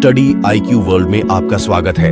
Study IQ world में आपका स्वागत है।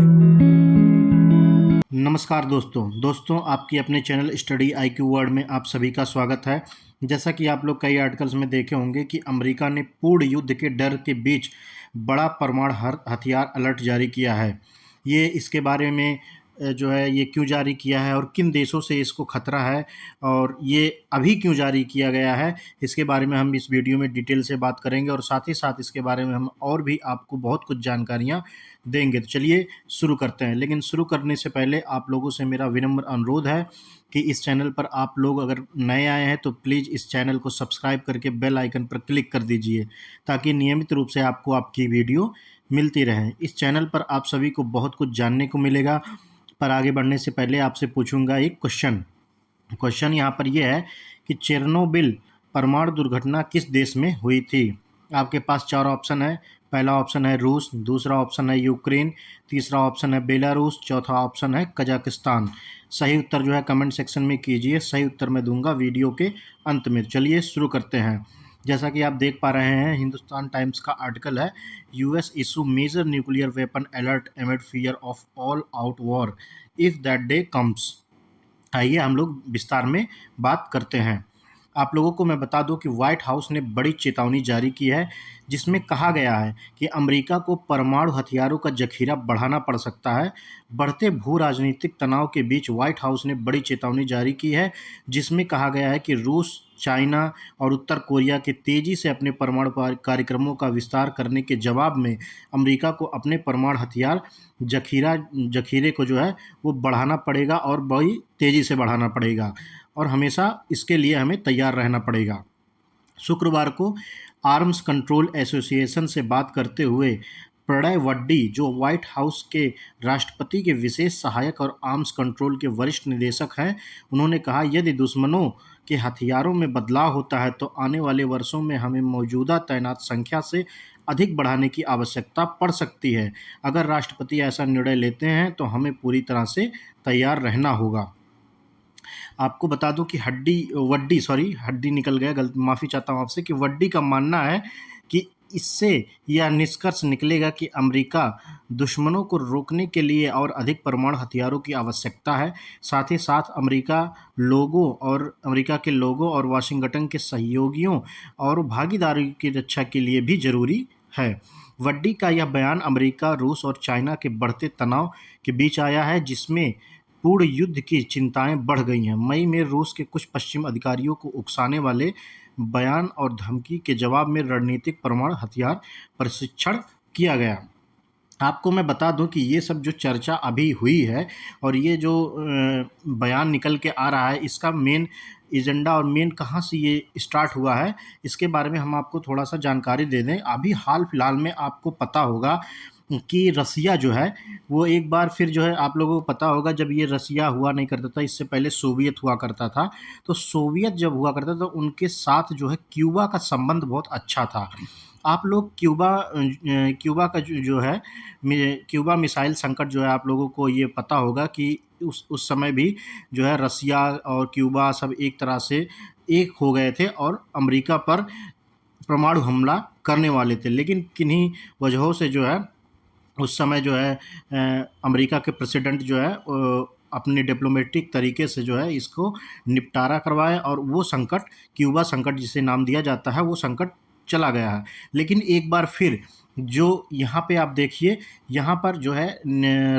नमस्कार दोस्तों आपकी अपने चैनल स्टडी आईक्यू वर्ल्ड में आप सभी का स्वागत है। जैसा कि आप लोग कई आर्टिकल्स में देखे होंगे कि अमेरिका ने पूर्ण युद्ध के डर के बीच बड़ा परमाणु हथियार अलर्ट जारी किया है। ये इसके बारे में जो है ये क्यों जारी किया है और किन देशों से इसको खतरा है और ये अभी क्यों जारी किया गया है, इसके बारे में हम इस वीडियो में डिटेल से बात करेंगे और साथ ही साथ इसके बारे में हम और भी आपको बहुत कुछ जानकारियाँ देंगे। तो चलिए शुरू करते हैं। लेकिन शुरू करने से पहले आप लोगों से मेरा विनम्र अनुरोध है कि इस चैनल पर आप लोग अगर नए आए हैं तो प्लीज़ इस चैनल को सब्सक्राइब करके बेल आइकन पर क्लिक कर दीजिए ताकि नियमित रूप से आपको आपकी वीडियो मिलती रहे। इस चैनल पर आप सभी को बहुत कुछ जानने को मिलेगा। पर आगे बढ़ने से पहले आपसे पूछूंगा एक क्वेश्चन यहाँ पर यह है कि चेरनोबिल परमाणु दुर्घटना किस देश में हुई थी। आपके पास चार ऑप्शन है। पहला ऑप्शन है रूस, दूसरा ऑप्शन है यूक्रेन, तीसरा ऑप्शन है बेलारूस, चौथा ऑप्शन है कजाकिस्तान। सही उत्तर जो है कमेंट सेक्शन में कीजिए, सही उत्तर मैं दूंगा वीडियो के अंत में। चलिए शुरू करते हैं। जैसा कि आप देख पा रहे हैं, हिंदुस्तान टाइम्स का आर्टिकल है, US issue major nuclear weapon alert amid fear of all out war if that day comes. आइए हम लोग विस्तार में बात करते हैं। आप लोगों को मैं बता दूं कि व्हाइट हाउस ने बड़ी चेतावनी जारी की है जिसमें कहा गया है कि अमेरिका को परमाणु हथियारों का जखीरा बढ़ाना पड़ सकता है। बढ़ते भू राजनीतिक तनाव के बीच व्हाइट हाउस ने बड़ी चेतावनी जारी की है जिसमें कहा गया है कि रूस, चाइना और उत्तर कोरिया के तेज़ी से अपने परमाणु कार्यक्रमों का विस्तार करने के जवाब में अमेरिका को अपने परमाणु हथियार जखीरे को जो है वो बढ़ाना पड़ेगा और बड़ी तेज़ी से बढ़ाना पड़ेगा और हमेशा इसके लिए हमें तैयार रहना पड़ेगा। शुक्रवार को आर्म्स कंट्रोल एसोसिएशन से बात करते हुए प्रणय वड्डी, जो व्हाइट हाउस के राष्ट्रपति के विशेष सहायक और आर्म्स कंट्रोल के वरिष्ठ निदेशक हैं, उन्होंने कहा यदि दुश्मनों के हथियारों में बदलाव होता है तो आने वाले वर्षों में हमें मौजूदा तैनात संख्या से अधिक बढ़ाने की आवश्यकता पड़ सकती है। अगर राष्ट्रपति ऐसा निर्णय लेते हैं तो हमें पूरी तरह से तैयार रहना होगा। आपको बता दूं कि हड्डी निकल गया, गलती, माफ़ी चाहता हूं आपसे, कि वड्डी का मानना है कि इससे यह निष्कर्ष निकलेगा कि अमेरिका दुश्मनों को रोकने के लिए और अधिक परमाणु हथियारों की आवश्यकता है। साथ ही साथ अमेरिका के लोगों और वाशिंगटन के सहयोगियों और भागीदारी की रक्षा के लिए भी ज़रूरी है। वड्डी का यह बयान अमेरिका, रूस और चाइना के बढ़ते तनाव के बीच आया है जिसमें पूर्ण युद्ध की चिंताएं बढ़ गई हैं। मई में रूस के कुछ पश्चिमी अधिकारियों को उकसाने वाले बयान और धमकी के जवाब में रणनीतिक परमाणु हथियार प्रशिक्षण किया गया। आपको मैं बता दूं कि ये सब जो चर्चा अभी हुई है और ये जो बयान निकल के आ रहा है, इसका मेन एजेंडा और मेन कहाँ से ये स्टार्ट हुआ है, इसके बारे में हम आपको थोड़ा सा जानकारी दे दें। अभी हाल फिलहाल में आपको पता होगा कि रसिया जो है वो एक बार फिर जो है, आप लोगों को पता होगा जब ये रसिया हुआ नहीं करता था, इससे पहले सोवियत हुआ करता था। तो सोवियत जब हुआ करता था तो उनके साथ जो है क्यूबा का संबंध बहुत अच्छा था। आप लोग क्यूबा का जो है क्यूबा मिसाइल संकट जो है, आप लोगों को ये पता होगा कि उस समय भी जो है रसिया और क्यूबा सब एक तरह से एक हो गए थे और अमेरिका पर परमाणु हमला करने वाले थे। लेकिन किन्हीं वजहों से जो है उस समय जो है अमेरिका के प्रेसिडेंट जो है अपने डिप्लोमेटिक तरीके से जो है इसको निपटारा करवाए और वो संकट, क्यूबा संकट जिसे नाम दिया जाता है, वो संकट चला गया है। लेकिन एक बार फिर जो यहाँ पे आप देखिए, यहाँ पर जो है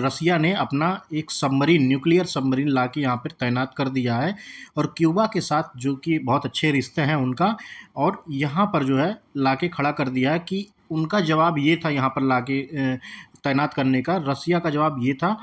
रसिया ने अपना एक सबमरीन, न्यूक्लियर सबमरीन ला के यहाँ पर तैनात कर दिया है और क्यूबा के साथ जो कि बहुत अच्छे रिश्ते हैं उनका, और यहाँ पर जो है ला के खड़ा कर दिया है कि उनका जवाब ये था, यहाँ पर ला के तैनात करने का रसिया का जवाब ये था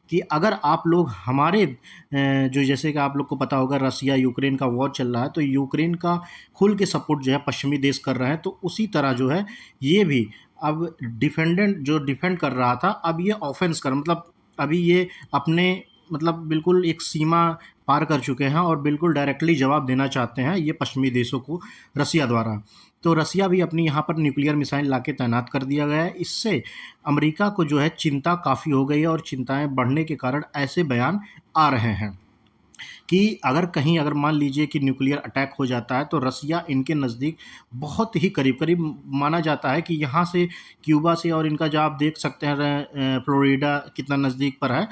कि अगर आप लोग हमारे जो, जैसे कि आप लोग को पता होगा रसिया यूक्रेन का वॉर चल रहा है, तो यूक्रेन का खुल के सपोर्ट जो है पश्चिमी देश कर रहे हैं, तो उसी तरह जो है ये भी अब डिफेंड कर रहा था, अब ये ऑफेंस कर, मतलब अभी ये अपने, मतलब बिल्कुल एक सीमा पार कर चुके हैं और बिल्कुल डायरेक्टली जवाब देना चाहते हैं ये पश्चिमी देशों को रसिया द्वारा। तो रसिया भी अपनी यहाँ पर न्यूक्लियर मिसाइल ला के तैनात कर दिया गया है। इससे अमेरिका को जो है चिंता काफ़ी हो गई है और चिंताएं बढ़ने के कारण ऐसे बयान आ रहे हैं। कि अगर मान लीजिए कि न्यूक्लियर अटैक हो जाता है तो रसिया इनके नज़दीक बहुत ही करीब-करीब माना जाता है कि यहाँ से क्यूबा से और इनका जो आप देख सकते हैं फ्लोरिडा कितना नज़दीक पर है,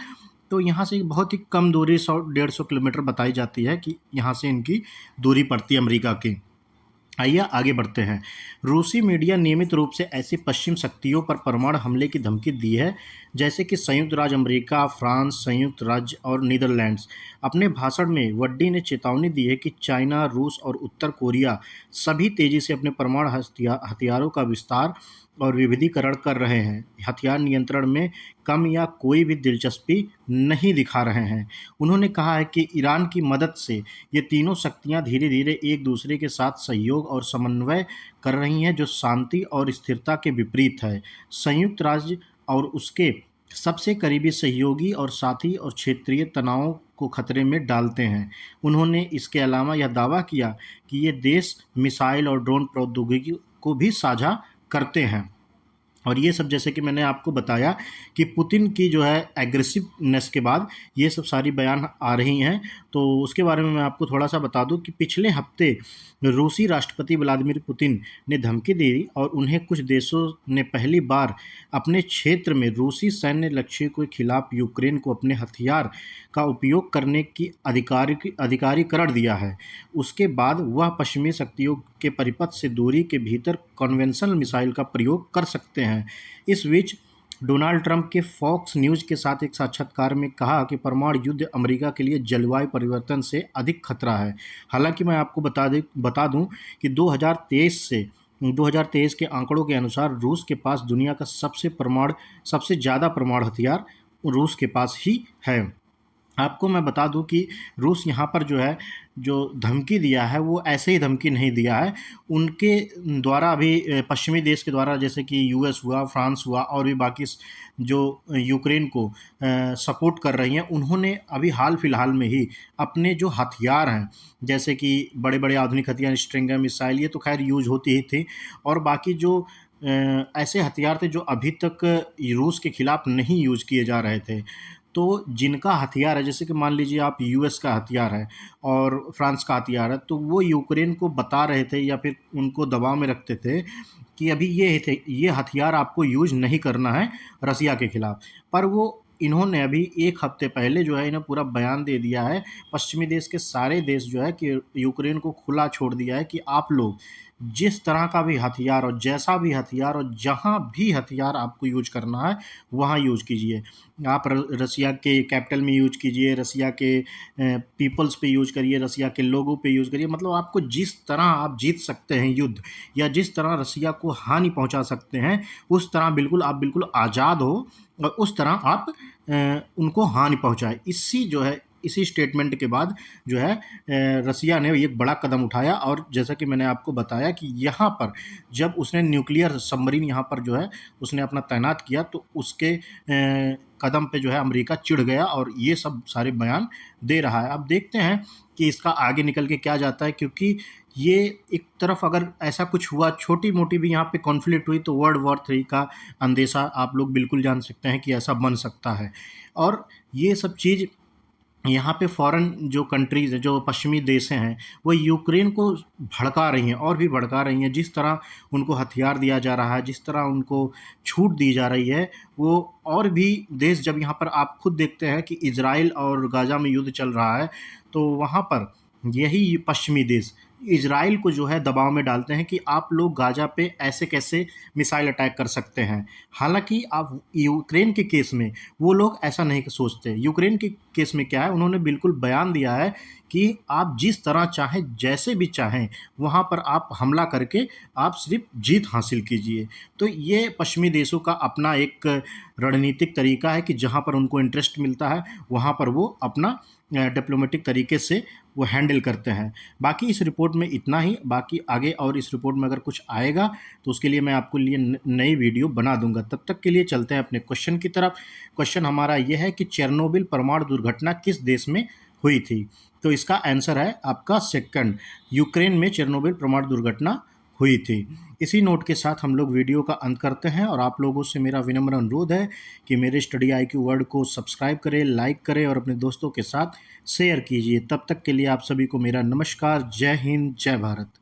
तो यहाँ से बहुत ही कम दूरी 100-150 किलोमीटर बताई जाती है कि यहाँ से इनकी दूरी पड़ती है अमेरिका की। आइए आगे बढ़ते हैं। रूसी मीडिया नियमित रूप से ऐसी पश्चिम शक्तियों पर परमाणु हमले की धमकी दी है, जैसे कि संयुक्त राज्य अमेरिका, फ्रांस, संयुक्त राज्य और नीदरलैंड्स। अपने भाषण में वड्डी ने चेतावनी दी है कि चाइना, रूस और उत्तर कोरिया सभी तेजी से अपने परमाणु हथियारों का विस्तार और विविधीकरण कर रहे हैं, हथियार नियंत्रण में कम या कोई भी दिलचस्पी नहीं दिखा रहे हैं। उन्होंने कहा है कि ईरान की मदद से ये तीनों शक्तियां धीरे-धीरे एक दूसरे के साथ सहयोग और समन्वय कर रही हैं, जो शांति और स्थिरता के विपरीत है। संयुक्त राज्य और उसके सबसे करीबी सहयोगी और साथी और क्षेत्रीय तनावों को खतरे में डालते हैं। उन्होंने इसके अलावा यह दावा किया कि ये देश मिसाइल और ड्रोन प्रौद्योगिकी को भी साझा करते हैं। और ये सब जैसे कि मैंने आपको बताया कि पुतिन की जो है एग्रेसिवनेस के बाद ये सब सारी बयान आ रही हैं, तो उसके बारे में मैं आपको थोड़ा-सा बता दूं कि पिछले हफ्ते रूसी राष्ट्रपति व्लादिमीर पुतिन ने धमकी दी और उन्हें कुछ देशों ने पहली बार अपने क्षेत्र में रूसी सैन्य लक्ष्यों के खिलाफ यूक्रेन को अपने हथियार का उपयोग करने की अधिकारीकरण दिया है। उसके बाद वह पश्चिमी शक्तियों के परिपथ से दूरी के भीतर कन्वेंशनल मिसाइल का प्रयोग कर सकते हैं। इस बीच डोनाल्ड ट्रंप के फॉक्स न्यूज़ के साथ एक साक्षात्कार में कहा कि परमाणु युद्ध अमेरिका के लिए जलवायु परिवर्तन से अधिक खतरा है। हालांकि मैं आपको बता दूं कि 2023 के आंकड़ों के अनुसार रूस के पास दुनिया का सबसे ज़्यादा परमाणु हथियार रूस के पास ही है। आपको मैं बता दूं कि रूस यहाँ पर जो धमकी दिया है वो ऐसे ही धमकी नहीं दिया है। उनके द्वारा अभी पश्चिमी देश के द्वारा जैसे कि यूएस हुआ, फ्रांस हुआ और भी बाकी जो यूक्रेन को सपोर्ट कर रही हैं, उन्होंने अभी हाल फिलहाल में ही अपने जो हथियार हैं, जैसे कि बड़े-बड़े आधुनिक हथियार, स्ट्रिंगर मिसाइल, ये तो खैर यूज़ होती ही थी, और बाकी जो ऐसे हथियार थे जो अभी तक रूस के खिलाफ नहीं यूज़ किए जा रहे थे। तो जिनका हथियार है, जैसे कि मान लीजिए आप यूएस का हथियार है और फ्रांस का हथियार है, तो वो यूक्रेन को बता रहे थे या फिर उनको दबाव में रखते थे कि अभी ये हथियार आपको यूज़ नहीं करना है रसिया के खिलाफ। पर वो इन्होंने अभी 1 हफ्ते पहले जो है इन्हें पूरा बयान दे दिया है, पश्चिमी देश के सारे देश जो है कि यूक्रेन को खुला छोड़ दिया है कि आप लोग जिस तरह का भी हथियार और जैसा भी हथियार और जहाँ भी हथियार आपको यूज़ करना है, वहाँ यूज़ कीजिए। आप रसिया के कैपिटल में यूज़ कीजिए, रसिया के पीपल्स पे यूज़ करिए, रसिया के लोगों पे यूज़ करिए। मतलब आपको जिस तरह आप जीत सकते हैं युद्ध, या जिस तरह रसिया को हानि पहुँचा सकते हैं, उस तरह आप बिल्कुल आज़ाद हो और उस तरह आप उनको हानि पहुँचाएँ। इसी स्टेटमेंट के बाद जो है रसिया ने एक बड़ा कदम उठाया, और जैसा कि मैंने आपको बताया कि यहाँ पर जब उसने न्यूक्लियर सबमरीन यहाँ पर जो है उसने अपना तैनात किया, तो उसके कदम पे जो है अमेरिका चिढ़ गया और ये सब सारे बयान दे रहा है। अब देखते हैं कि इसका आगे निकल के क्या जाता है, क्योंकि ये एक तरफ अगर ऐसा कुछ हुआ, छोटी-मोटी भी यहाँ पे कॉन्फ्लिक्ट हुई, तो वर्ल्ड वॉर 3 का अंदेशा आप लोग बिल्कुल जान सकते हैं कि ऐसा बन सकता है। और ये सब चीज़ यहाँ पे फॉरेन जो कंट्रीज़ हैं, जो पश्चिमी देश हैं, वो यूक्रेन को भड़का रही हैं और भी भड़का रही हैं। जिस तरह उनको हथियार दिया जा रहा है, जिस तरह उनको छूट दी जा रही है, वो और भी देश, जब यहाँ पर आप खुद देखते हैं कि इज़राइल और गाज़ा में युद्ध चल रहा है, तो वहाँ पर यही पश्चिमी देश इज़राइल को जो है दबाव में डालते हैं कि आप लोग गाज़ा पे ऐसे कैसे मिसाइल अटैक कर सकते हैं। हालाँकि आप यूक्रेन के केस में वो लोग ऐसा नहीं सोचते। यूक्रेन के केस में क्या है, उन्होंने बिल्कुल बयान दिया है कि आप जिस तरह चाहें, जैसे भी चाहें, वहाँ पर आप हमला करके आप सिर्फ़ जीत हासिल कीजिए। तो ये पश्चिमी देशों का अपना एक रणनीतिक तरीका है कि जहाँ पर उनको इंटरेस्ट मिलता है, वहाँ पर वो अपना डिप्लोमेटिक तरीके से वो हैंडल करते हैं। बाकी इस रिपोर्ट में इतना ही, बाकी आगे और इस रिपोर्ट में अगर कुछ आएगा तो उसके लिए मैं आपको लिए नई वीडियो बना दूंगा। तब तक के लिए चलते हैं अपने क्वेश्चन की तरफ। क्वेश्चन हमारा ये है कि चेरनोबिल परमाणु दुर्घटना किस देश में हुई थी? तो इसका आंसर है आपका सेकंड, यूक्रेन में चेरनोबिल परमाणु दुर्घटना हुई थी। इसी नोट के साथ हम लोग वीडियो का अंत करते हैं और आप लोगों से मेरा विनम्र अनुरोध है कि मेरे स्टडी IQ वर्ल्ड को सब्सक्राइब करें, लाइक करें और अपने दोस्तों के साथ शेयर कीजिए। तब तक के लिए आप सभी को मेरा नमस्कार। जय हिंद, जय भारत।